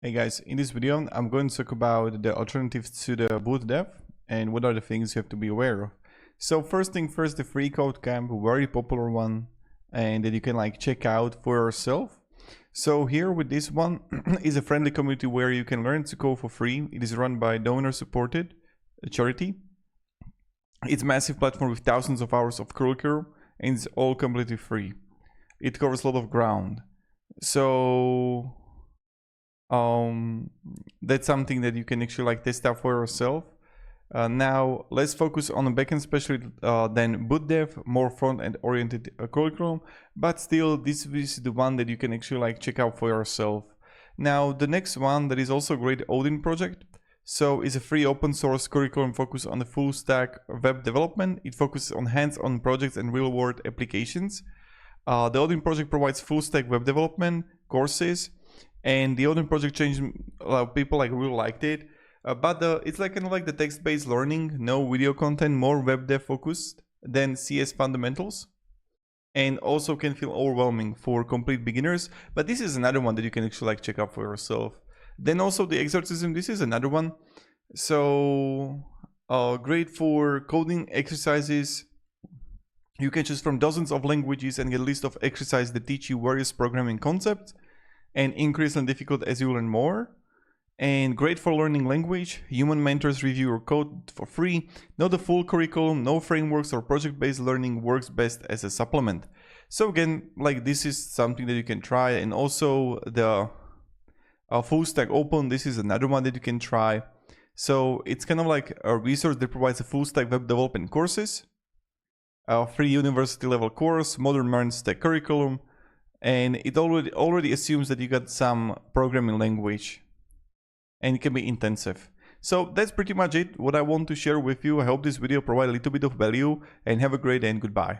Hey guys, in this video I'm going to talk about the alternatives to the BootDev and what are the things you have to be aware of. So first thing first, the free code camp, a very popular one, and that you can like check out for yourself. So here with this one is a friendly community where you can learn to code for free. It is run by donor supported charity. It's a massive platform with thousands of hours of curriculum and it's all completely free. It covers a lot of ground. So that's something that you can actually like test out for yourself. Now let's focus on the backend, especially than BootDev, more front-end oriented curriculum, but still this is the one that you can actually like check out for yourself. Now the next one that is also great, Odin project. So it's a free open source curriculum focused on the full stack web development. It focuses on hands-on projects and real-world applications. The Odin project provides full stack web development courses, and the Odin project changed, people like really liked it. But it's like kind of like the text-based learning, no video content, more web dev focused than CS fundamentals, and also can feel overwhelming for complete beginners. But this is another one that you can actually like check out for yourself. Then also the exercism, this is another one. So great for coding exercises. You can choose from dozens of languages and get a list of exercises that teach you various programming concepts and increasingly difficult as you learn more. And great for learning language. Human mentors review your code for free. Not the full curriculum, no frameworks or project-based learning, works best as a supplement. So again, like this is something that you can try. And also the full stack open, this is another one that you can try. So it's kind of like a resource that provides a full stack web development courses, a free university level course, modern stack curriculum, and it already assumes that you got some programming language, and it can be intensive. So that's pretty much it, what I want to share with you. I hope this video provided a little bit of value, and have a great day and goodbye.